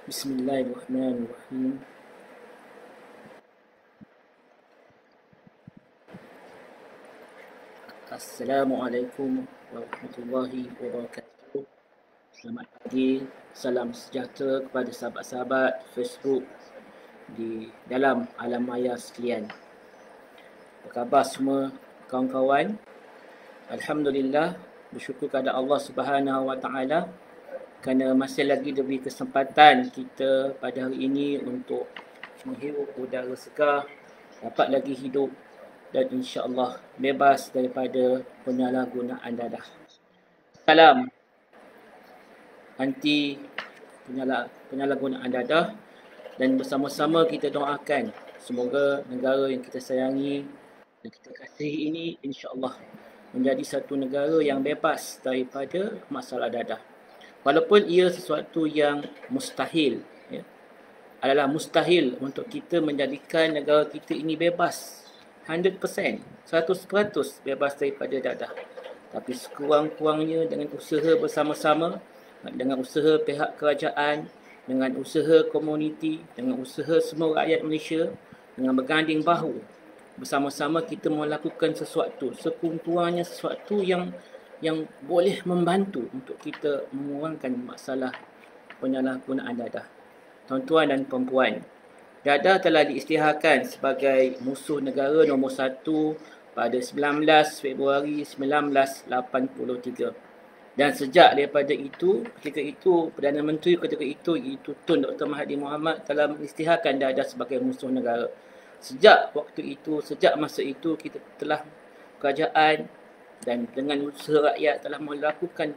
Bismillahirrahmanirrahim. Assalamualaikum warahmatullahi wabarakatuh. Selamat pagi, salam sejahtera kepada sahabat-sahabat Facebook di dalam alam maya sekalian. Apa khabar semua kawan-kawan? Alhamdulillah, bersyukur kepada Allah Subhanahu Wa Taala kerana masih lagi diberi kesempatan kita pada hari ini untuk menghirup udara segar, dapat lagi hidup dan insya-Allah bebas daripada penyalahgunaan dadah. Salam anti penyalahgunaan dadah dan bersama-sama kita doakan semoga negara yang kita sayangi dan kita kasihi ini insya-Allah menjadi satu negara yang bebas daripada masalah dadah. Walaupun ia sesuatu yang mustahil, ya, adalah mustahil untuk kita menjadikan negara kita ini bebas 100%, 100% bebas daripada dadah. Tapi sekurang-kurangnya dengan usaha bersama-sama, dengan usaha pihak kerajaan, dengan usaha komuniti, dengan usaha semua rakyat Malaysia, dengan berganding bahu, bersama-sama kita melakukan sesuatu, sekurang-kurangnya sesuatu yang boleh membantu untuk kita mengurangkan masalah penyalahgunaan dadah. Tuan-tuan dan perempuan, dadah telah diisytiharkan sebagai musuh negara nombor 1 pada 19 Februari 1983. Dan sejak daripada itu, ketika itu, Perdana Menteri ketika itu, iaitu Tun Dr. Mahathir Mohamad telah mengisytiharkan dadah sebagai musuh negara. Sejak waktu itu, sejak masa itu, kita telah kerajaan dan dengan usaha rakyat telah melakukan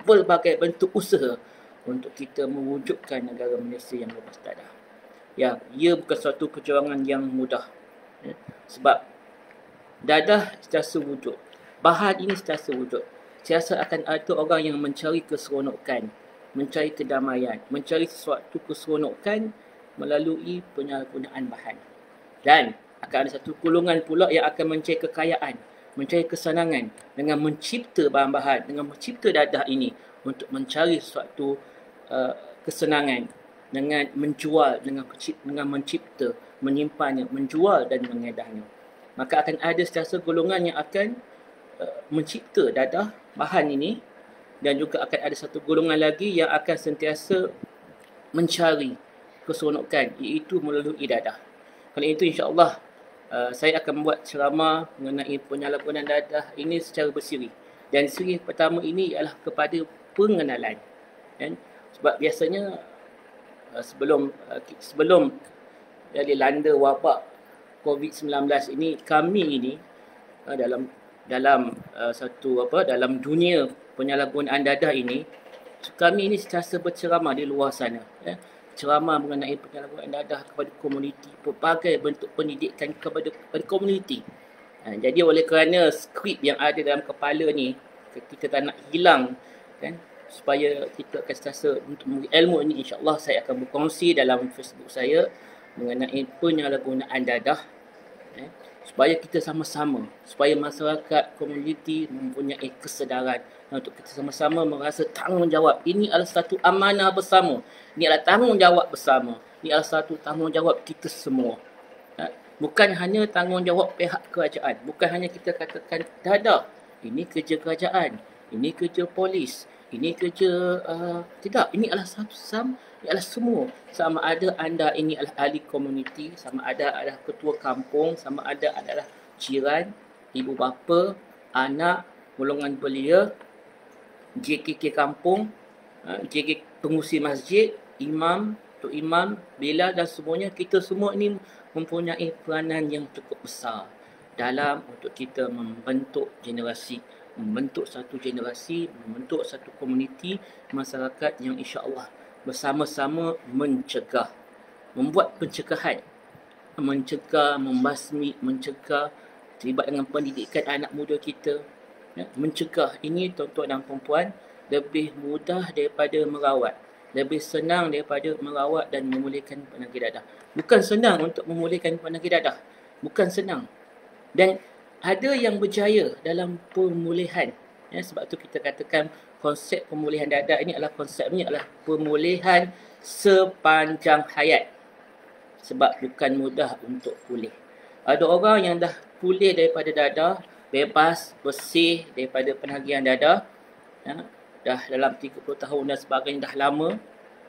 pelbagai bentuk usaha untuk kita mewujudkan negara Malaysia yang bebas dadah. Ya, ia bukan suatu perjuangan yang mudah. Ya, sebab dadah sentiasa wujud. Bahan ini sentiasa wujud. Sentiasa akan ada orang yang mencari keseronokan, mencari kedamaian, mencari sesuatu keseronokan melalui penyalahgunaan bahan. Dan akan ada satu golongan pula yang akan mencari kekayaan, mencari kesenangan dengan mencipta bahan-bahan, dengan mencipta dadah ini untuk mencari sesuatu kesenangan, dengan menjual, dengan mencipta, menyimpannya, menjual dan mengedahnya. Maka akan ada sentiasa golongan yang akan mencipta dadah bahan ini, dan juga akan ada satu golongan lagi yang akan sentiasa mencari keseronokan, iaitu melalui dadah. Kerana itu insya-Allah saya akan membuat ceramah mengenai penyalahgunaan dadah ini secara bersiri. Dan siri pertama ini ialah kepada pengenalan. Dan sebab biasanya sebelum dilanda wabak COVID-19 ini, kami ini dalam dunia penyalahgunaan dadah ini, kami ini sentiasa berceramah di luar sana, ya. Ceramah mengenai penyalahgunaan dadah kepada komuniti, pelbagai bentuk pendidikan kepada komuniti. Jadi oleh kerana skrip yang ada dalam kepala ni kita tak nak hilang, kan, supaya kita akan sentiasa untuk memberi ilmu ini, insya-Allah saya akan berkongsi dalam Facebook saya mengenai penyalahgunaan dadah, supaya kita sama-sama, supaya masyarakat komuniti mempunyai kesedaran untuk kita sama-sama merasa tanggungjawab. Ini adalah satu amanah bersama. Ini adalah tanggungjawab bersama. Ini adalah satu tanggungjawab kita semua. Bukan hanya tanggungjawab pihak kerajaan. Bukan hanya kita katakan dadah, ini kerja kerajaan, ini kerja polis, ini kerja tidak. Ini adalah satu ini adalah semua. Sama ada anda ini adalah ahli komuniti, sama ada adalah ketua kampung, sama ada adalah jiran, ibu bapa, anak, golongan belia, JKK kampung, JKK pengurusi masjid, imam, tok imam, bila dan semuanya, kita semua ini mempunyai peranan yang cukup besar dalam untuk kita membentuk generasi, membentuk satu generasi, membentuk satu komuniti masyarakat yang insya-Allah bersama-sama mencegah, membuat pencegahan, mencegah, membasmi, mencegah, terlibat dengan pendidikan anak muda kita. Ya, mencegah ini, tuan-tuan dan perempuan, lebih mudah daripada merawat, lebih senang daripada merawat dan memulihkan penyakit dadah. Bukan senang untuk memulihkan penyakit dadah, bukan senang. Dan ada yang berjaya dalam pemulihan, ya, sebab tu kita katakan konsep pemulihan dadah ini adalah konsepnya adalah pemulihan sepanjang hayat. Sebab bukan mudah untuk pulih. Ada orang yang dah pulih daripada dadah, bebas, bersih daripada penagihan dadah, ya, dah dalam 30 tahun dan sebagainya, dah lama,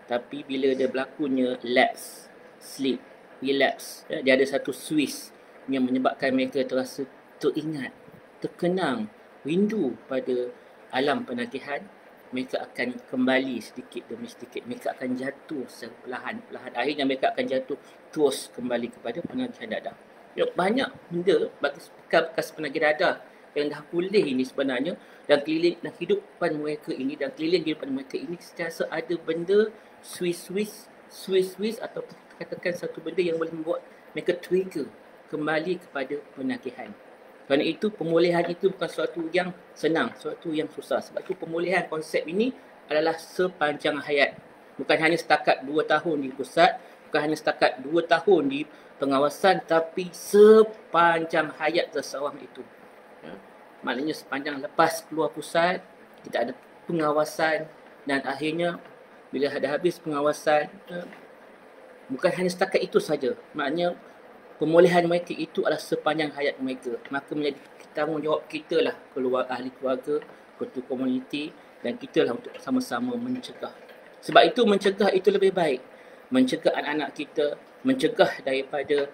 tapi bila dia berlakunya lapse, sleep, relapse, ya, dia ada satu switch yang menyebabkan mereka terasa teringat, terkenang, rindu pada alam penagihan, mereka akan kembali sedikit demi sedikit. Mereka akan jatuh secara perlahan-lahan. Akhirnya mereka akan jatuh terus kembali kepada penagihan dadah. Ya, banyak benda bekas penagih dadah yang dah pulih ini sebenarnya, dan keliling dan kehidupan mereka ini, dan keliling kehidupan mereka ini sentiasa ada benda switch atau katakan satu benda yang boleh membuat mereka trigger kembali kepada penagihan. Kerana itu pemulihan itu bukan sesuatu yang senang, sesuatu yang susah. Sebab itu pemulihan konsep ini adalah sepanjang hayat. Bukan hanya setakat 2 tahun di pusat, bukan hanya setakat 2 tahun di pengawasan, tapi sepanjang hayat seseorang itu. Ya. Maknanya sepanjang lepas keluar pusat, kita ada pengawasan, dan akhirnya bila dah habis pengawasan, bukan hanya setakat itu saja. Maknanya pemulihan mereka itu adalah sepanjang hayat mereka. Maka menjadi tanggungjawab kita lah, ahli keluarga, ketua komuniti, dan kita lah untuk sama-sama mencegah. Sebab itu mencegah itu lebih baik. Mencegah anak-anak kita, mencegah daripada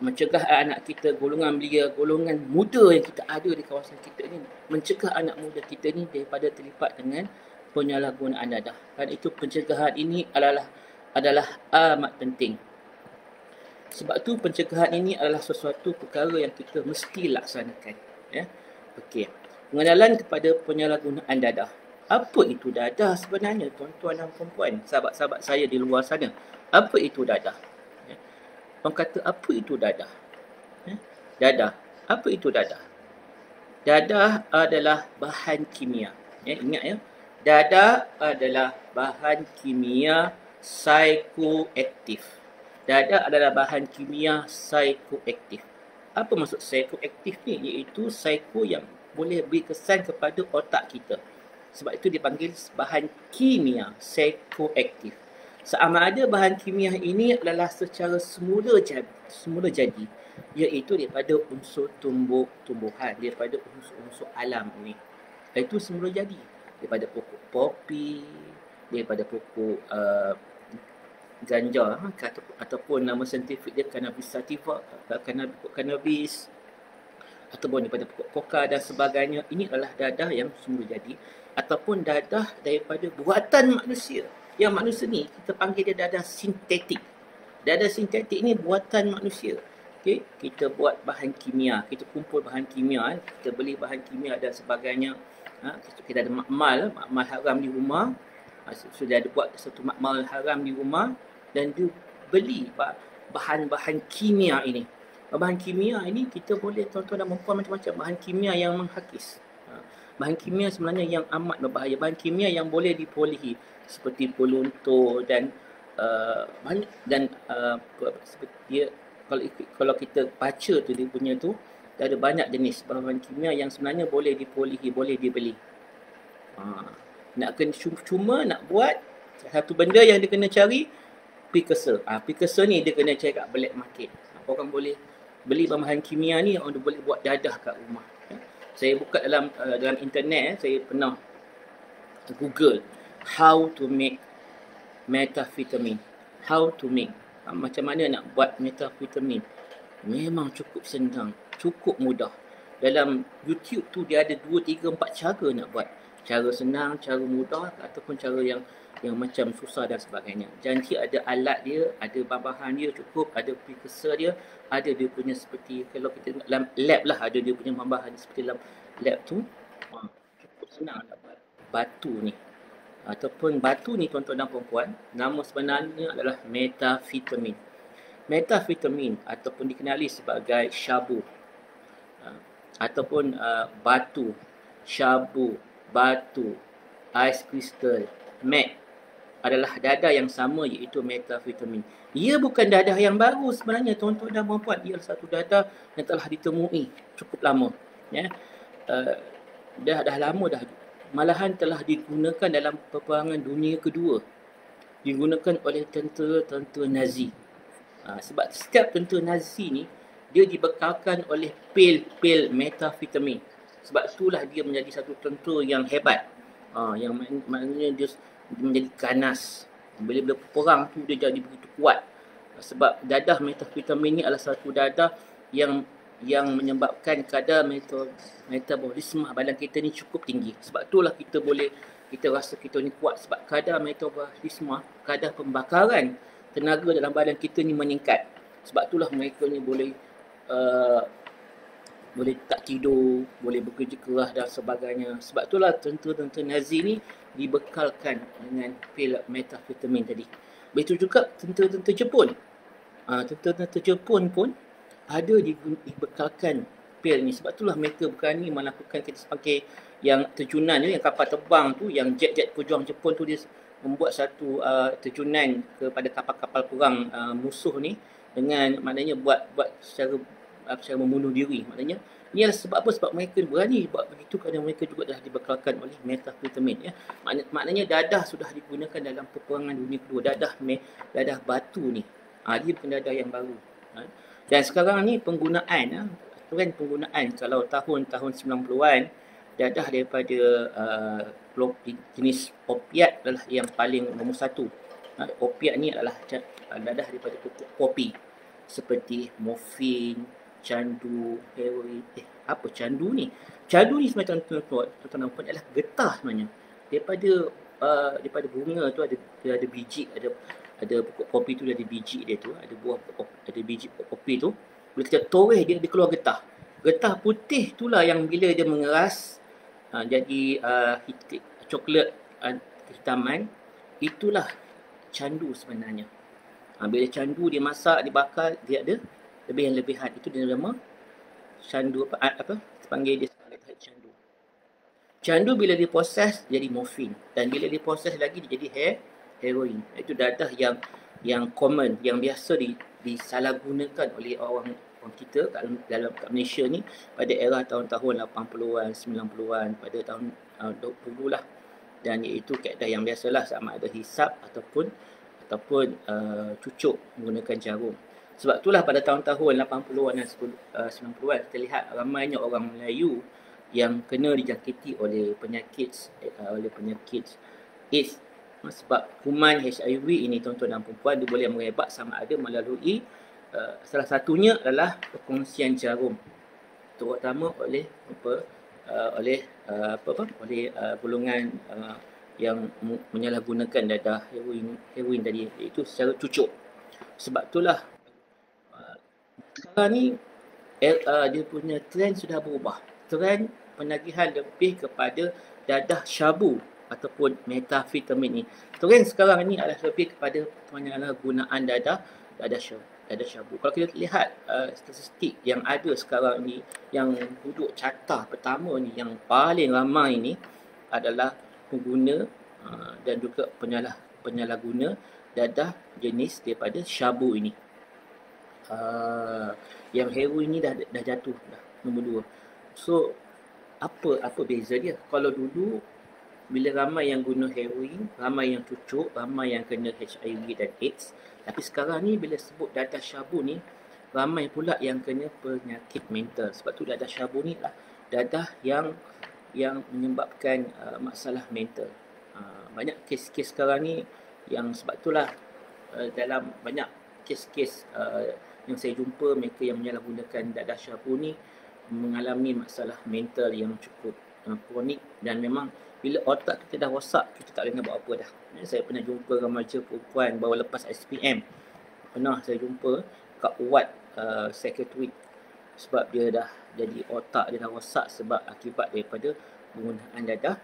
mencegah anak kita, golongan belia, golongan muda yang kita ada di kawasan kita ni, mencegah anak muda kita ni daripada terlibat dengan penyalahgunaan dadah. Dan itu pencegahan ini adalah amat penting. Sebab tu pencegahan ini adalah sesuatu perkara yang kita mesti laksanakan. Ya. Okey. Pengenalan kepada penyalahgunaan dadah. Apa itu dadah sebenarnya, tuan-tuan dan puan-puan, sahabat-sahabat saya di luar sana? Apa itu dadah? Ya. Orang kata, apa itu dadah? Ya. Dadah. Apa itu dadah? Dadah adalah bahan kimia. Ya, ingat ya. Dadah adalah bahan kimia psikoaktif. Dadah adalah bahan kimia psikoaktif. Apa maksud psikoaktif ni? Iaitu psiko yang boleh beri kesan kepada otak kita. Sebab itu dipanggil bahan kimia psikoaktif. Sama ada bahan kimia ini adalah secara semula jadi, iaitu daripada unsur tumbuhan, daripada unsur alam ini. Itu semula jadi. Daripada pokok popi, daripada pokok ganja, ataupun nama saintifik dia cannabis sativa, cannabis, ataupun daripada pokok koka dan sebagainya. Ini adalah dadah yang semula jadi, ataupun dadah daripada buatan manusia. Yang manusia ni kita panggil dia dadah sintetik. Dadah sintetik ni buatan manusia. Okay? Kita buat bahan kimia, kita kumpul bahan kimia, kita beli bahan kimia dan sebagainya. Kita ada makmal haram di rumah. Sudah ada buat satu makmal haram di rumah, dan dia beli bahan-bahan kimia ini. Bahan kimia ini kita boleh, tuan-tuan dan puan, macam-macam bahan kimia yang menghakis. Bahan kimia sebenarnya yang amat berbahaya. Bahan kimia yang boleh dipolehi seperti peluntur dan seperti dia, kalau kita baca tu dia punya tu, ada banyak jenis bahan kimia yang sebenarnya boleh dipolehi, boleh dibeli. Nak kena cuma nak buat satu benda yang dia kena cari precursor. Precursor ni dia kena cari kat black market. Orang boleh beli bahan kimia ni yang boleh buat dadah kat rumah. Saya buka dalam internet, saya pernah Google how to make methamphetamine. How to make. Macam mana nak buat methamphetamine. Memang cukup senang, cukup mudah. Dalam YouTube tu dia ada 2, 3, 4 cara nak buat. Cara senang, cara mudah, ataupun cara yang macam susah dan sebagainya. Janji ada alat dia, ada bahan-bahan dia cukup, ada precursor dia, ada dia punya seperti, kalau kita dalam lab lah, ada dia punya bahan-bahan seperti dalam lab tu. Cukup senang nak buat batu ni. Ataupun batu ni, tuan-tuan dan puan-puan, nama sebenarnya adalah methamphetamine. Methamphetamine ataupun dikenali sebagai syabu, ataupun batu, syabu, batu, ais kristal, meth adalah dadah yang sama, iaitu methamphetamine. Ia bukan dadah yang baru sebenarnya, tuan-tuan dan puan-puan. Ia adalah satu dadah yang telah ditemui cukup lama. Ya. Dah lama dah. Malahan telah digunakan dalam peperangan dunia kedua. digunakan oleh tentera-tentera Nazi. Sebab setiap tentera Nazi ni dia dibekalkan oleh pil-pil metafetamin. Sebab itulah dia menjadi satu tentera yang hebat. Yang maknanya dia menjadi ganas. Bila perang tu dia jadi begitu kuat. Sebab dadah metafetamin ni adalah satu dadah yang menyebabkan kadar metabolisme badan kita ni cukup tinggi. Sebab itulah kita rasa kita ni kuat, sebab kadar metabolisme, kadar pembakaran tenaga dalam badan kita ni meningkat. Sebab itulah mereka ni boleh tak tidur, boleh bekerja keras dan sebagainya. Sebab itulah tentera-tentera Nazi ni dibekalkan dengan pil metafetamin tadi. Begitu juga tentera-tentera Jepun. Tentera-tentera Jepun pun ada dibekalkan pil ni. Sebab itulah mereka berani melakukan, kita sebagai yang terjunan ni, yang kapal terbang tu, yang jet-jet pejuang Jepun tu, dia membuat satu terjunan kepada kapal-kapal perang musuh ni dengan maknanya buat secara membunuh diri. Maknanya ni adalah sebab apa? Sebab mereka berani buat begitu kerana mereka juga dah dibekalkan oleh metafetamin, ya. Maknanya dadah sudah digunakan dalam peperangan dunia kedua. Dadah batu ni. Dia bukan dadah yang baru. Dan sekarang ni penggunaan, trend penggunaan kalau tahun-tahun 90-an, dadah daripada jenis opiat adalah yang paling nombor satu. Opiat ni adalah dadah daripada pokok kopi, seperti morfin, candu, heroin. Apa candu ni? Candu ni sebenarnya tuan-tuan adalah getah sebenarnya. Daripada bunga tu ada biji, ada pokok kopi tu ada biji dia tu, ada buah ada biji pokok kopi tu. Bila kita toreh dia keluar getah. Getah putih itulah yang bila dia mengeras jadi coklat kehitaman, itulah candu sebenarnya. Bila candu dia masak, dibakar, dia ada lebihan-lebihan. Itu dia nama candu, apa panggil dia sebagai candu. Candu bila diproses jadi morfin, dan bila diproses lagi dia jadi heroin. Itu dadah yang common, yang biasa disalahgunakan oleh orang kita kat Malaysia ni pada era tahun-tahun 80-an, 90-an, pada tahun dulu lah. Dan iaitu kaedah yang biasalah, sama ada hisap ataupun cucuk menggunakan jarum. Sebab itulah pada tahun-tahun 80-an dan 90-an kita lihat ramainya orang Melayu yang kena dijangkiti oleh penyakit AIDS. Sebab kuman HIV ini, tuan-tuan dan puan, dia boleh merebak sama ada melalui salah satunya adalah perkongsian jarum, terutama oleh golongan yang menyalahgunakan dadah heroin tadi, iaitu secara cucuk. Sebab itulah sekarang ni dia punya trend sudah berubah. Trend penagihan lebih kepada dadah syabu ataupun metafetamin ni. Trend sekarang ni adalah lebih kepada penyalahgunaan dadah syabu. Kalau kita lihat statistik yang ada sekarang ni, yang duduk carta pertama ni, yang paling ramai ni adalah pengguna dan juga penyalahguna dadah jenis daripada syabu ini. Yang heroin ni dah jatuh dah, nombor 2. So apa beza dia? Kalau dulu bila ramai yang guna heroin, ramai yang cucuk, ramai yang kena HIV dan AIDS. Tapi sekarang ni bila sebut dadah syabu ni, ramai pula yang kena penyakit mental. Sebab tu dadah syabu ni lah dadah yang menyebabkan masalah mental. Banyak kes-kes sekarang ni yang sebab itulah dalam banyak kes-kes yang saya jumpa, mereka yang menyalahgunakan dadah syabu ni mengalami masalah mental yang cukup kronik. Dan memang bila otak kita dah rosak, kita tak boleh nak buat apa dah. Saya pernah jumpa remaja perempuan baru lepas SPM. Pernah saya jumpa kat ward psikiatrik, sebab dia dah jadi otak dia dah rosak sebab akibat daripada penggunaan dadah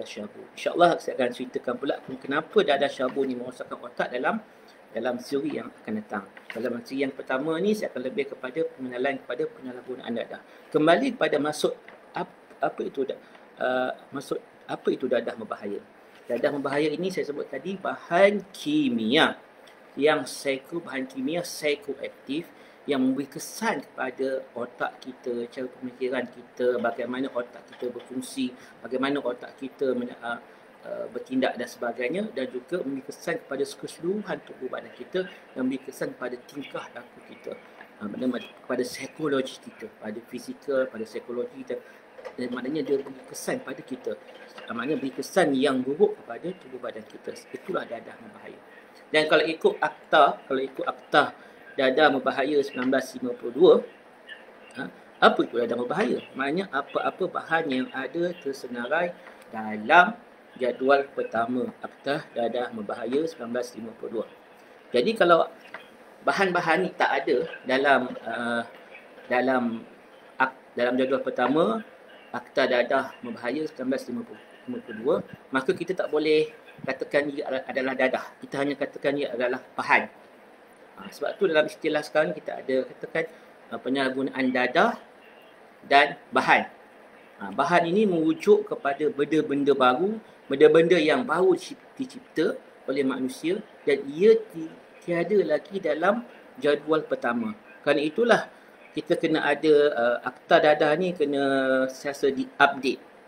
syabu. InsyaAllah saya akan ceritakan pula kenapa dadah syabu ni merosakkan otak dalam siri yang akan datang. Dalam siri yang pertama ni saya akan lebih kepada pengenalan kepada penyalahgunaan dadah. Kembali kepada maksud apa itu dadah berbahaya. Dadah berbahaya ini saya sebut tadi bahan kimia psikoaktif yang memberi kesan kepada otak kita, cara pemikiran kita, bagaimana otak kita berfungsi, bagaimana otak kita bertindak dan sebagainya, dan juga memberi kesan kepada keseluruhan tubuh badan kita, dan memberi kesan pada tingkah laku kita, pada psikologi kita, pada fizikal, pada psikologi kita. Dan maknanya dia beri kesan pada kita, maknanya beri kesan yang buruk kepada tubuh badan kita. Itulah dadah berbahaya. Dan kalau ikut akta dadah berbahaya 1952, apa itu dadah berbahaya? Maknanya apa-apa bahan yang ada tersenarai dalam jadual pertama Akta Dadah Berbahaya 1952. Jadi kalau bahan-bahan ni tak ada dalam jadual pertama Akta Dadah Berbahaya 1952, maka kita tak boleh katakan ia adalah dadah. Kita hanya katakan ia adalah bahan. Sebab tu dalam istilah sekarang kita ada katakan penyalahgunaan dadah dan bahan. Bahan ini merujuk kepada benda-benda baru, benda-benda yang baru dicipta oleh manusia, dan ia tiada lagi dalam jadual pertama. Kerana itulah kita kena ada akta dadah ni kena sentiasa di-update,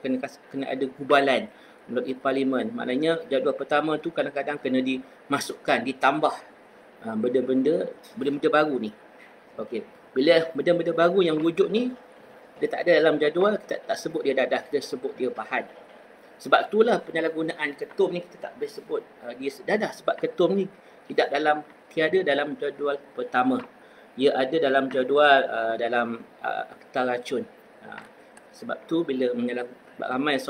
kena ada gubalan melalui parlimen. Maknanya jadual pertama tu kadang-kadang kena dimasukkan, ditambah benda-benda baru ni. Okey. Bila benda-benda baru yang wujud ni dia tak ada dalam jadual, kita tak sebut dia dadah, kita sebut dia bahan. Sebab itulah penyalahgunaan ketum ni kita tak boleh sebut dia dadah, sebab ketum ni tiada dalam jadual pertama. Ia ada dalam jadual dalam akta racun. Sebab tu bila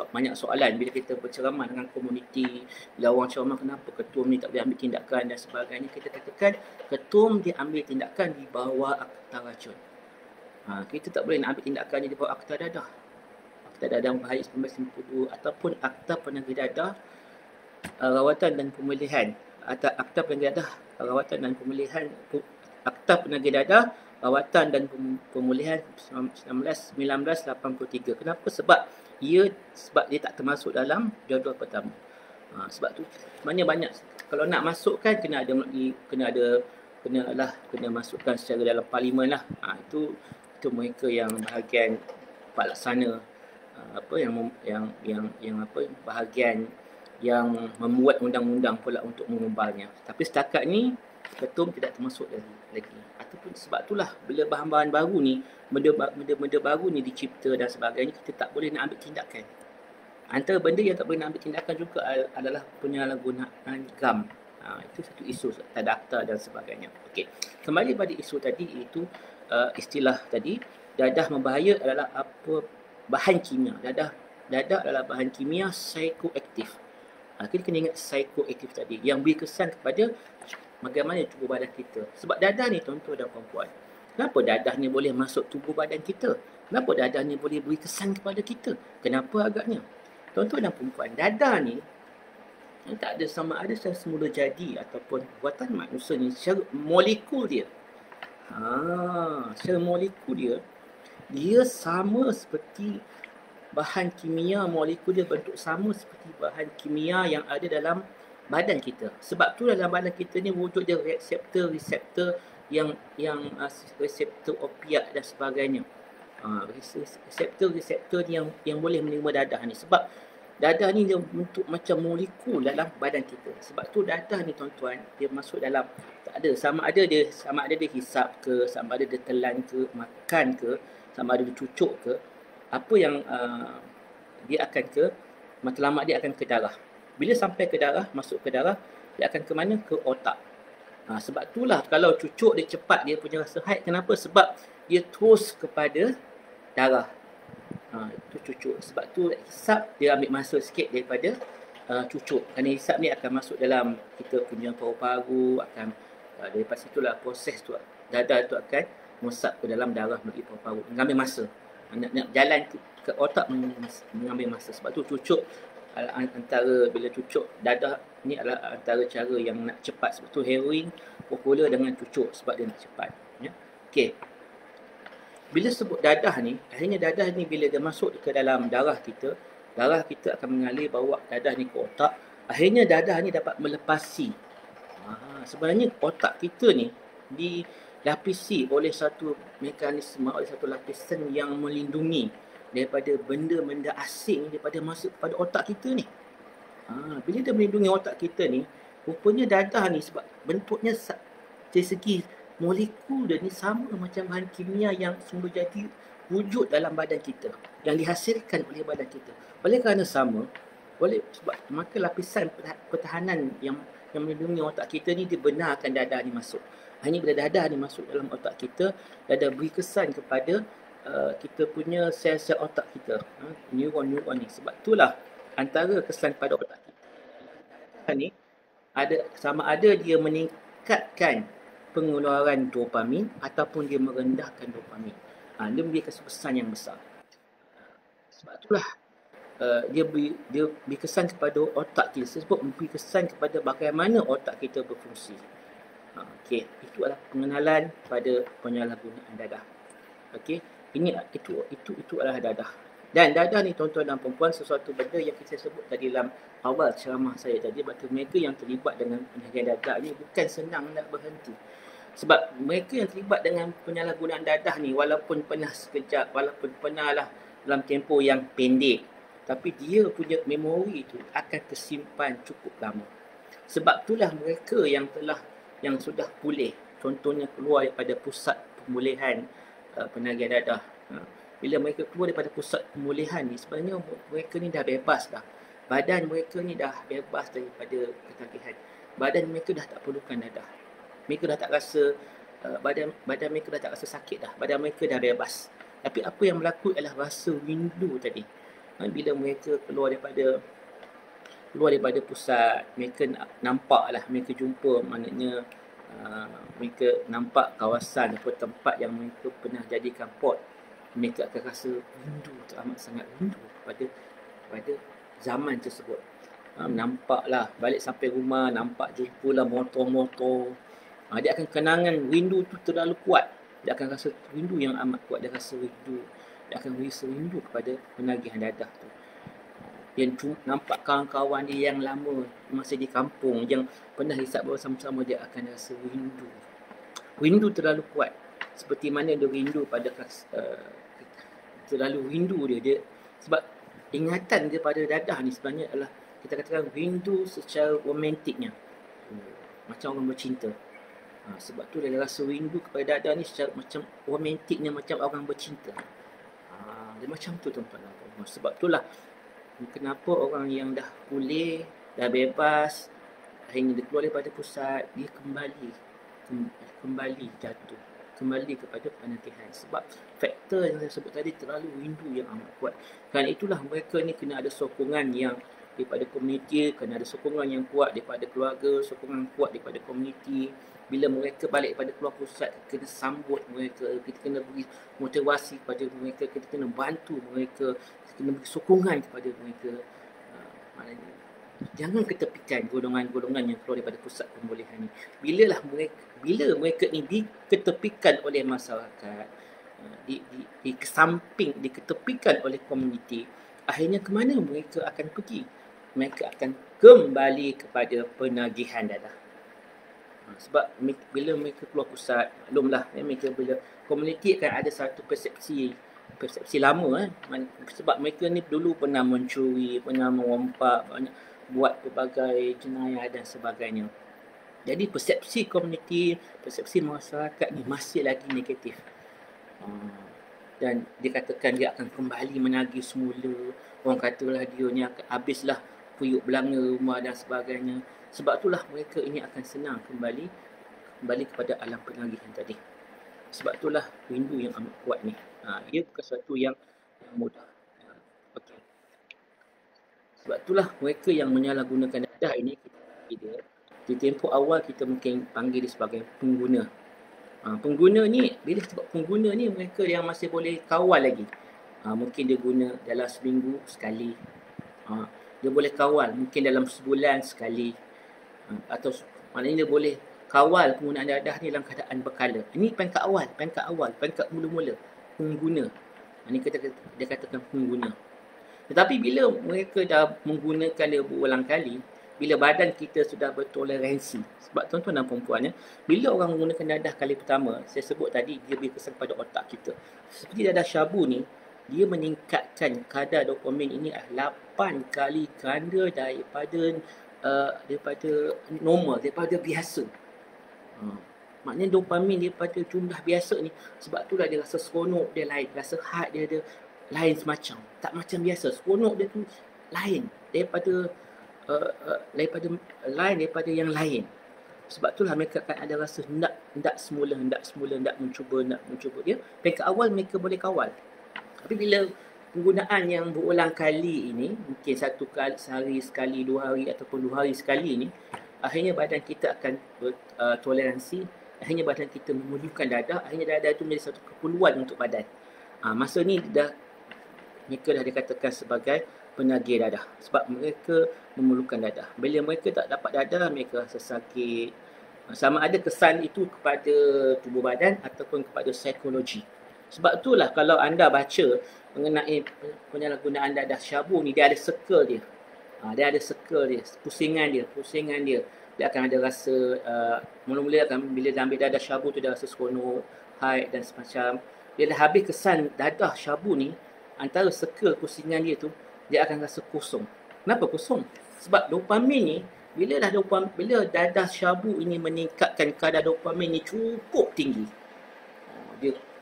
banyak soalan bila kita berceramah dengan komuniti, bila orang ceramah kenapa ketum ni tak boleh ambil tindakan dan sebagainya, kita katakan ketum dia ambil tindakan di bawah akta racun. Kita tak boleh nak ambil tindakan di bawah akta dadah. Akta dadah berbahaya 1952 ataupun akta penegak dadah rawatan dan pemulihan, atau akta penegak dadah rawatan dan pemulihan, akta penegak dadah rawatan dan pemulihan 1983. Kenapa? Sebab dia tak termasuk dalam jadual pertama. Sebab tu sebenarnya banyak, kalau nak masukkan kena masukkan secara dalam parlimen lah. Itu mereka yang bahagian pelaksana, bahagian yang membuat undang-undang pula untuk mengubalnya. Tapi setakat ni ketum tidak termasuk lagi. Ataupun sebab itulah bila bahan-bahan baru ni, benda-benda baru ni dicipta dan sebagainya, kita tak boleh nak ambil tindakan. Antara benda yang tak boleh nak ambil tindakan juga adalah penyalahgunaan GAM. Itu satu isu tadakta dan sebagainya. Okey. Kembali pada isu tadi, iaitu istilah tadi, dadah berbahaya adalah apa bahan kimia. Dadah adalah bahan kimia psikoaktif. Kita kena ingat psikoaktif tadi yang beri kesan kepada bagaimana tubuh badan kita. Sebab dadah ni tuan-tuan dan puan-puan, kenapa dadah ni boleh masuk tubuh badan kita? Kenapa dadah ni boleh beri kesan kepada kita? Kenapa agaknya? Tuan-tuan dan puan-puan, dadah ni tak ada sama ada secara semula jadi ataupun buatan manusia ni, secara molekul dia. Secara molekul dia sama seperti bahan kimia, molekul dia bentuk sama seperti bahan kimia yang ada dalam badan kita. Sebab tu dalam badan kita ni wujud dia reseptor yang reseptor opiat dan sebagainya. Reseptor yang boleh menerima dadah ni. Sebab dadah ni dia bentuk macam molekul dalam badan kita. Sebab tu dadah ni tuan-tuan, dia masuk dalam, tak ada sama ada dia hisap ke, sama ada dia telan ke, makan ke, sama ada dia cucuk ke, apa yang dia akan ke matlamat, dia akan ke darah. Bila sampai ke darah, masuk ke darah, dia akan ke mana? Ke otak. Sebab itulah kalau cucuk dia cepat, dia punya rasa haid. Kenapa? Sebab dia terus kepada darah. Itu cucuk. Sebab tu hisap dia ambil masa sikit daripada cucuk. Kerana hisap ni akan masuk dalam kita punya paru-paru, akan daripada situlah proses tu, dadah tu akan meresap ke dalam darah melalui paru-paru. Mengambil masa. Nak jalan ke otak mengambil masa. Sebab tu cucuk antara, bila cucuk dadah ni adalah antara cara yang nak cepat. Sebab tu heroin popular dengan cucuk sebab dia nak cepat. Ya. Okey. Bila sebut dadah ni, akhirnya dadah ni bila dia masuk ke dalam darah kita akan mengalir bawa dadah ni ke otak. Akhirnya dadah ni dapat melepasi. Sebenarnya otak kita ni dilapisi oleh satu mekanisme, oleh satu lapisan yang melindungi daripada benda-benda asing daripada masuk kepada otak kita ni. Bila dia melindungi otak kita ni, rupanya dadah ni sebab bentuknya dari segi molekul dia ni sama macam bahan kimia yang sumber jadi wujud dalam badan kita, yang dihasilkan oleh badan kita. Oleh kerana sama, sebab maka lapisan pertahanan yang melindungi otak kita ni dibenarkan dadah ni masuk. Hanya bila dadah ni masuk dalam otak kita, dadah beri kesan kepada kita punya sel-sel otak kita, neuron-neuron ni. Sebab itulah antara kesan pada otak kita ni sama ada dia meningkatkan pengeluaran dopamin ataupun dia merendahkan dopamin. Dia memberi kesan yang besar. Sebab itulah dia beri kesan kepada otak kita. Sebab memberi kesan kepada bagaimana otak kita berfungsi. Okey, itu adalah pengenalan pada penyalahgunaan dadah. Okey, itu adalah dadah. Dan dadah ni tuan-tuan dan perempuan sesuatu benda yang kita sebut tadi dalam awal ceramah saya tadi, bahawa mereka yang terlibat dengan penyalahgunaan dadah ni bukan senang nak berhenti. Sebab mereka yang terlibat dengan penyalahgunaan dadah ni walaupun pernah sekejap, walaupun pernah lah dalam tempoh yang pendek, tapi dia punya memori tu akan tersimpan cukup lama. Sebab itulah mereka yang sudah pulih, contohnya keluar daripada pusat pemulihan penagihan dadah. Bila mereka keluar daripada pusat pemulihan ni, sebenarnya mereka ni dah bebas dah. Badan mereka ni dah bebas daripada ketagihan. Badan mereka dah tak perlukan dadah. Mereka dah tak rasa, badan mereka dah tak rasa sakit dah. Badan mereka dah bebas. Tapi apa yang berlaku adalah rasa rindu tadi. Bila mereka keluar daripada pusat, mereka nampak lah, mereka jumpa, maknanya mereka nampak kawasan atau tempat yang mereka pernah jadikan port. Mereka akan rasa rindu, teramat sangat rindu pada zaman tersebut. Nampaklah, balik sampai rumah, nampak jumpalah motor-motor. Dia akan kenangan rindu tu terlalu kuat. Dia akan rasa rindu yang amat kuat. Dia rasa rindu. Dia akan rasa rindu kepada penagihan dadah tu. Dia nampak kawan-kawan dia yang lama masih di kampung, yang pernah hisap bersama-sama, dia akan rasa rindu. Rindu terlalu kuat. Seperti mana dia rindu pada terlalu rindu dia. Sebab ingatan dia pada dadah ni sebenarnya adalah, kita katakan, rindu secara romantiknya. Macam orang bercinta. Sebab tu dia rasa rindu kepada dadah ni secara macam romantiknya, macam orang bercinta. Dia macam tu tuan-tuan. Sebab itulah kenapa orang yang dah pulih, dah bebas, akhirnya dia keluar daripada pusat, dia kembali jatuh, kembali kepada penagihan. Sebab faktor yang saya sebut tadi, terlalu rindu yang amat kuat. Kerana itulah mereka ni kena ada sokongan yang daripada komuniti, kena ada sokongan yang kuat daripada keluarga, sokongan kuat daripada komuniti. Bila mereka balik daripada keluar pusat, kita kena sambut mereka, kita kena beri motivasi kepada mereka, kita kena bantu mereka, kita kena beri sokongan kepada mereka. Maknanya, jangan ketepikan golongan-golongan yang keluar daripada pusat pemulihan ni. Bila mereka ni diketepikan oleh masyarakat, diketepikan oleh komuniti, akhirnya ke mana mereka akan pergi? Mereka akan kembali kepada penagihan dadah. Sebab bila mereka keluar pusat, maklumlah, mereka bila komuniti akan ada satu persepsi lama. Sebab mereka ni dulu pernah mencuri, pernah merompak, buat pelbagai jenayah dan sebagainya. Jadi persepsi komuniti, persepsi masyarakat ni masih lagi negatif. Dan dikatakan dia akan kembali menagih semula. Orang katalah dia ni akan habislah puyuk belanga rumah dan sebagainya. Sebab itulah mereka ini akan senang kembali kepada alam penagihan tadi. Sebab itulah rindu yang amat kuat ni. Ia bukan sesuatu yang mudah. Okay. Sebab itulah mereka yang menyalahgunakan dadah ini, di tempoh awal kita mungkin panggil dia sebagai pengguna. Pengguna ni, bila sebab pengguna ni, mereka yang masih boleh kawal lagi. Mungkin dia guna dalam seminggu sekali. Dia boleh kawal mungkin dalam sebulan sekali. Atau maknanya dia boleh kawal penggunaan dadah ni dalam keadaan berkala. Ini peringkat awal, peringkat mula-mula, pengguna. Ini dia katakan pengguna. Tetapi bila mereka dah menggunakan dia berulang kali, bila badan kita sudah bertoleransi. Sebab tuan-tuan dan perempuan, bila orang menggunakan dadah kali pertama, saya sebut tadi, dia beri kesan pada otak kita. Seperti dadah syabu ni, dia meningkatkan kadar dopamin ini 8 kali ganda daripada normal, daripada biasa. Maknanya dopamin daripada jumlah biasa ni, sebab tu lah dia rasa seronok dia lain, rasa hard dia ada lain semacam, tak macam biasa. Seronok dia tu lain daripada daripada yang lain. Sebab itulah mereka akan ada rasa hendak semula hendak mencuba dia. Peringkat awal mereka boleh kawal. Tapi bila penggunaan yang berulang kali ini, mungkin satu kali sehari sekali, 2 hari ataupun 2 hari sekali ni, akhirnya badan kita akan toleransi, akhirnya badan kita memerlukan dadah, akhirnya dadah itu menjadi satu keperluan untuk badan. Masa ni mereka dah dikatakan sebagai penagih dadah sebab mereka memerlukan dadah. Bila mereka tak dapat dadah, mereka rasa sakit. Sama ada kesan itu kepada tubuh badan ataupun kepada psikologi. Sebab itulah kalau anda baca mengenai penyalahgunaan dadah syabu ni, dia ada circle dia. Dia ada circle dia, pusingan dia. Dia akan ada rasa, mula-mula bila dia ambil dadah syabu tu dia rasa seronok, haid dan semacam. Bila dah habis kesan dadah syabu ni, antara circle pusingan dia tu, dia akan rasa kosong. Kenapa kosong? Sebab dopamin ni, bila dadah syabu ini meningkatkan kadar dopamin ni cukup tinggi,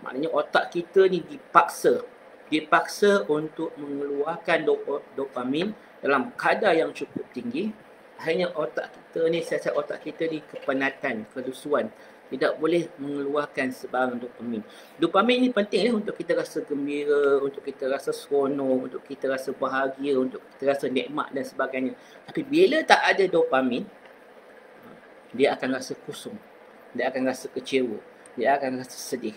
maknanya otak kita ni dipaksa untuk mengeluarkan dopamin dalam kadar yang cukup tinggi. Akhirnya siasat otak kita ni kepenatan, kelusuan, tidak boleh mengeluarkan sebarang dopamin. Dopamin ni penting untuk kita rasa gembira, untuk kita rasa seronok, untuk kita rasa bahagia, untuk kita rasa nikmat dan sebagainya. Tapi bila tak ada dopamin, dia akan rasa kosong, dia akan rasa kecewa, dia akan rasa sedih.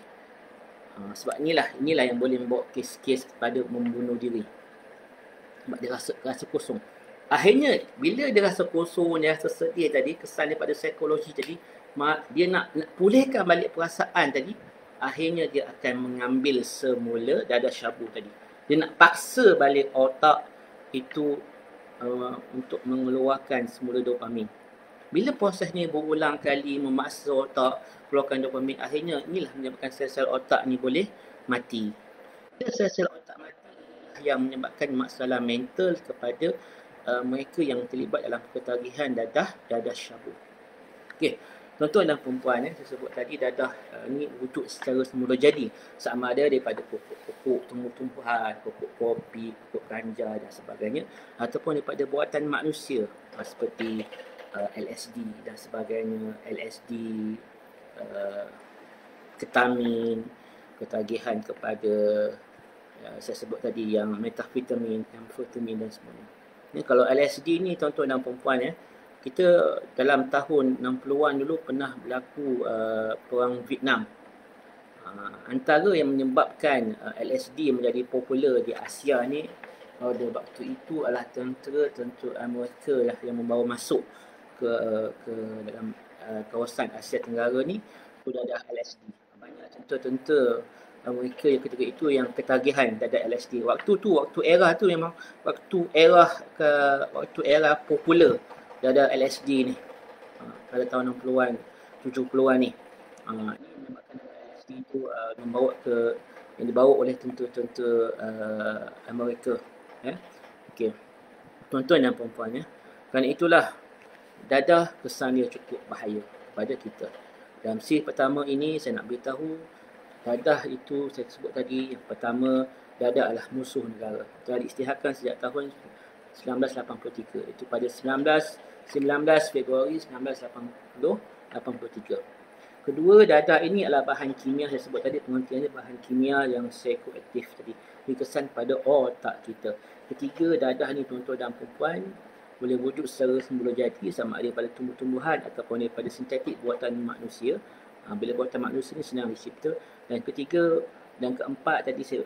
Sebab inilah yang boleh membawa kes-kes kepada membunuh diri. Sebab dia rasa kosong. Akhirnya bila dia rasa kosong, dia rasa sedih tadi, kesan daripada psikologi tadi, dia nak pulihkan balik perasaan tadi, akhirnya dia akan mengambil semula dadah syabu tadi. Dia nak paksa balik otak itu untuk mengeluarkan semula dopamin. Bila proses ni berulang kali memaksa otak keluarkan dopamin, akhirnya inilah menyebabkan sel-sel otak ni boleh mati. Bila sel-sel otak mati, yang menyebabkan masalah mental kepada mereka yang terlibat dalam ketagihan dadah syabu. Okey, tuan-tuan dan perempuan, saya sebut tadi dadah ni wujud secara semula jadi, sama ada daripada pokok-pokok, tumbuh-tumbuhan, pokok kopi, pokok ganja dan sebagainya, ataupun daripada buatan manusia seperti LSD dan sebagainya, ketamin, ketagihan kepada saya sebut tadi yang metafetamin, amfetamin dan sebagainya. Ni kalau LSD ni tuan-tuan dan perempuan, kita dalam tahun 60-an dulu pernah berlaku perang Vietnam. Antara yang menyebabkan LSD menjadi popular di Asia ni pada waktu itu adalah tentera Amerika lah yang membawa masuk ke dalam kawasan Asia Tenggara ni dadah LSD. Banyak tentera Amerika yang ketika itu yang ketagihan dadah LSD. Waktu era tu memang waktu era popular dadah LSD ni. Pada tahun 60-an, 70-an ni. Ini menyebabkan LSD itu yang dibawa oleh tentera Amerika. Okey. Tuan-tuan dan perempuan, kerana itulah dadah kesan dia cukup bahaya kepada kita. Dalam siri pertama ini saya nak beritahu, dadah itu saya sebut tadi, yang pertama, dadah adalah musuh negara. Telah diisytiharkan sejak tahun 1983. Itu pada 19 Februari 1983. Kedua, dadah ini adalah bahan kimia, saya sebut tadi pengertiannya bahan kimia yang psikoaktif tadi, berkesan pada otak kita. Ketiga, dadah ni tuan-tuan dan perempuan boleh wujud secara semula jadi, sama ada daripada tumbuh-tumbuhan ataupun daripada sintetik buatan manusia. Bila buatan manusia ni senang dicipta. Dan ketiga dan keempat tadi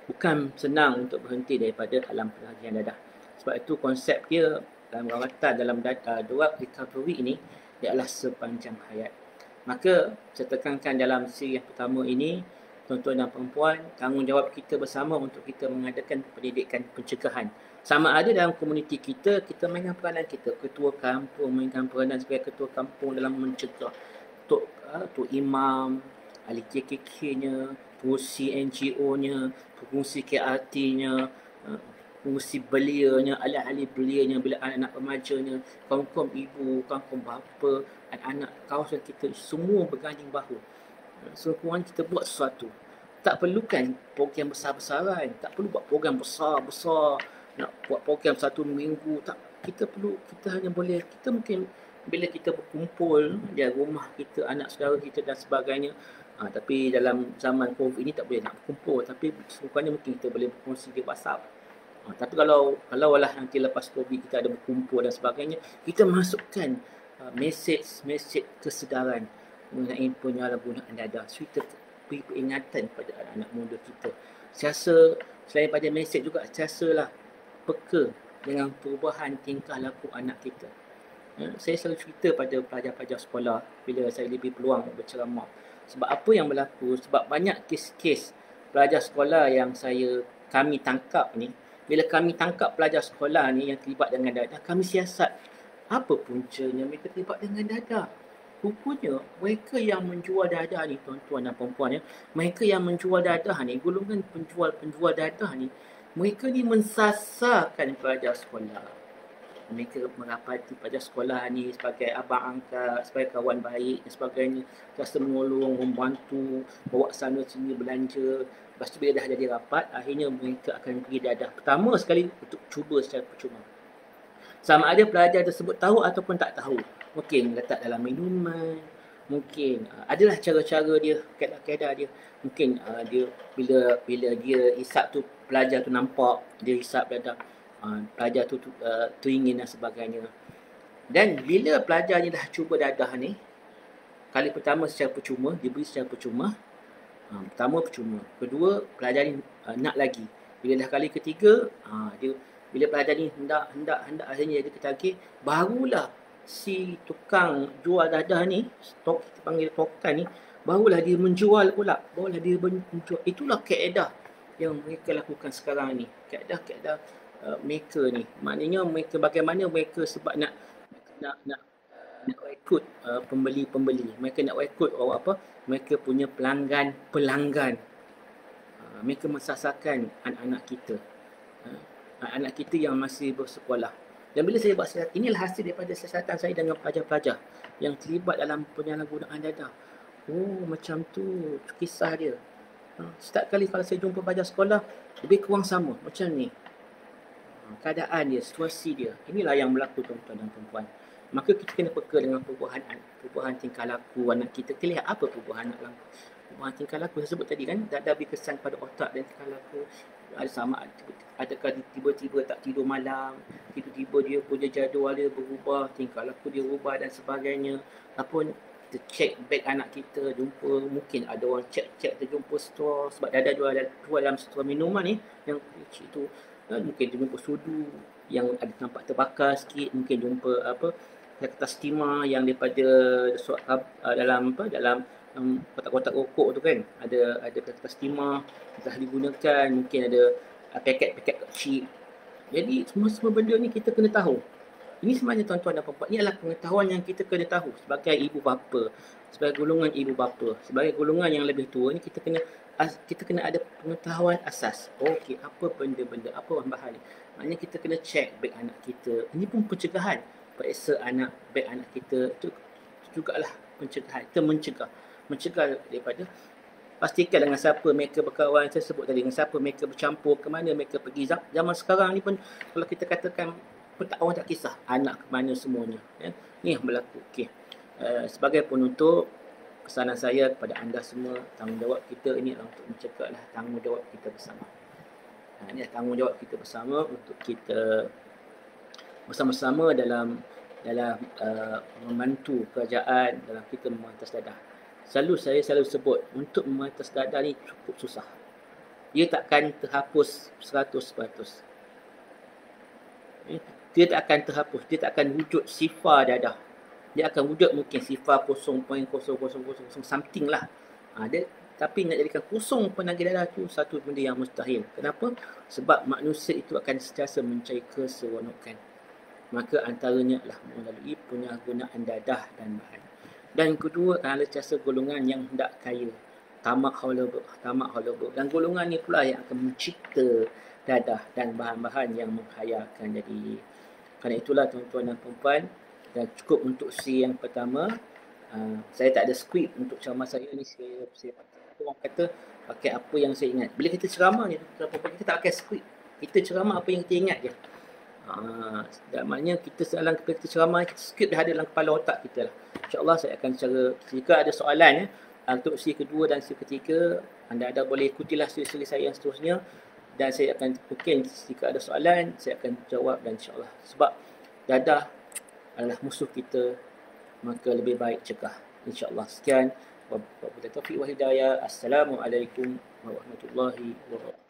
bukan senang untuk berhenti daripada alam penagihan dadah. Sebab itu konsep dia dalam rawatan, dalam drug recovery ini, dia adalah sepanjang hayat. Maka saya tekankan dalam siri yang pertama ini, tuan-tuan dan perempuan, tanggungjawab kita bersama untuk kita mengadakan pendidikan pencegahan. Sama ada dalam komuniti kita mainkan peranan kita. Ketua kampung mainkan peranan sebagai ketua kampung dalam mencegah. Tok Imam, ahli KKK-nya, pengurusi NGO-nya, pengurusi KRT-nya, pengurusi belianya, ahli-ahli belianya, bila anak-anak remajanya, kaum-kaum ibu, kaum-kaum bapa, anak-anak kawasan kita, semua berganding bahu. Sekurang kita buat sesuatu. Tak perlukan program besar-besaran, tak perlu buat program besar-besar, nak buat program 1 minggu, tak. Kita hanya boleh, kita mungkin bila kita berkumpul di rumah kita, anak saudara kita dan sebagainya, tapi dalam zaman COVID ini tak boleh nak berkumpul, tapi sekurang-kurangnya mungkin kita boleh berkongsi di WhatsApp. Tapi kalau lah nanti lepas COVID kita ada berkumpul dan sebagainya, kita masukkan mesej kesedaran mengenai penyalahgunaan dadah. So, kita beri peringatan kepada anak-anak muda kita. Saya rasa selain pada mesej juga, saya rasalah peka dengan perubahan tingkah laku anak kita. Saya selalu cerita pada pelajar-pelajar sekolah bila saya lebih peluang berceramah. Sebab apa yang berlaku, sebab banyak kes-kes pelajar sekolah yang kami tangkap ni, bila kami tangkap pelajar sekolah ni yang terlibat dengan dadah, kami siasat. Apa puncanya mereka terlibat dengan dadah? Rupanya mereka yang menjual dadah ni, tuan-tuan dan puan-puan, mereka yang menjual dadah ni, golongan penjual dadah ni, mereka ni mensasarkan pelajar sekolah. Mereka merapati pelajar sekolah ni sebagai abang angkat, sebagai kawan baik dan sebagainya, rasa menolong, membantu, bawa sana sini belanja. Lepas tu bila dah jadi rapat, akhirnya mereka akan pergi dadah pertama sekali untuk cuba secara percuma. Sama ada pelajar tersebut tahu ataupun tak tahu. Mungkin letak dalam minuman, mungkin adalah cara-cara dia, kaedah-kaedah dia. Mungkin dia bila dia hisap tu, pelajar tu nampak, dia hisap dadah, pelajar tu teringin dan sebagainya. Dan bila pelajar ni dah cuba dadah ni, kali pertama secara percuma, diberi secara percuma. Pertama percuma, kedua pelajar ni nak lagi. Bila dah kali ketiga, bila pelajar ni hendak akhirnya dia ketagih, barulah si tukang jual dadah ni, kita panggil tokan ni, barulah dia menjual pula. Itulah kaedah yang mereka lakukan sekarang ni. Kaedah mereka ni. Maknanya mereka, bagaimana mereka sebab nak rekrut pembeli-pembeli. Mereka nak rekrut mereka punya pelanggan. Mereka mensasarkan anak-anak kita. Anak kita yang masih bersekolah. Dan bila saya buat siasat, inilah hasil daripada siasatan saya dengan pelajar-pelajar yang terlibat dalam penyalahgunaan dadah. Macam tu kisah dia. Setiap kali kalau saya jumpa pelajar sekolah, lebih kurang sama macam ni. Keadaan dia, situasi dia. Inilah yang berlaku, tuan-tuan dan perempuan. Maka kita kena peka dengan perubahan tingkah laku anak kita. Kita lihat apa perubahan tingkah laku. Saya sebut tadi kan, dadah berkesan pada otak dan tingkah laku. Ada sama, adakah tiba-tiba tak tidur malam, tiba-tiba dia punya jadual dia berubah, tingkah laku dia berubah dan sebagainya. Ataupun kita check beg anak kita, jumpa, mungkin ada orang check terjumpa straw, sebab dadah jual dalam straw minuman ni yang kecil tu. Mungkin dia jumpa sudu yang ada nampak terbakar sikit, mungkin jumpa kertas timah yang daripada dalam kotak-kotak rokok tu kan, ada kertas timah telah digunakan, mungkin ada paket-paket kecil. Jadi semua benda ni kita kena tahu. Ini sebenarnya, tuan-tuan dan puan-puan, ini adalah pengetahuan yang kita kena tahu sebagai ibu bapa, sebagai golongan ibu bapa, sebagai golongan yang lebih tua ni, kita kena ada pengetahuan asas. Okey, apa benda-benda, apa bahan ni. Maknanya kita kena check beg anak kita. Ini pun pencegahan. Periksa beg anak kita, itu jugalah pencegahan. Kita mencegah daripada, pastikan dengan siapa mereka berkawan. Saya sebut tadi, dengan siapa mereka bercampur, ke mana mereka pergi. Zaman sekarang ni pun, kalau kita katakan, orang tak kisah anak ke mana semuanya. Ni yang berlaku. Okay. Sebagai penutup, pesanan saya kepada anda semua, tanggungjawab kita ini adalah untuk mencegahlah, tanggungjawab kita bersama. Ini adalah tanggungjawab kita bersama untuk kita bersama-sama dalam membantu kerajaan dalam kita memberantas dadah. Saya selalu sebut, untuk memberantas dadah ni cukup susah. Dia takkan terhapus 100%. Dia tak akan terhapus, dia tak akan wujud sifar dadah. Dia akan wujud mungkin sifar 0.0000 something lah. Tapi nak jadikan 0 penagih dadah tu satu benda yang mustahil. Kenapa? Sebab manusia itu akan sentiasa mencari keseronokan. Maka antaranya adalah melalui penyalahgunaan dadah dan bahan. Dan kedua adalah sentiasa golongan yang hendak kaya. tamak haula. Dan golongan ni pula yang akan mencipta dadah dan bahan-bahan yang menghayakan. Jadi kerana itulah tuan-tuan dan puan-puan, dan cukup untuk C yang pertama. Saya tak ada skrip untuk ceramah saya ni. Saya orang kata pakai apa yang saya ingat. Bila kita ceramah ni, kita tak pakai skrip. Kita ceramah apa yang kita ingat je. Dan maknanya kita ceramah, kita skrip dah ada dalam kepala otak kita lah. InsyaAllah saya akan jika ada soalan untuk siri kedua dan siri ketiga, anda boleh ikutilah siri-siri saya yang seterusnya. Dan saya akan mungkin jika ada soalan, saya akan jawab dan insyaAllah. Sebab dadah adalah musuh kita, maka lebih baik cegah. InsyaAllah. Sekian. Wabillahi taufiq wal hidayah. Assalamualaikum warahmatullahi wabarakatuh.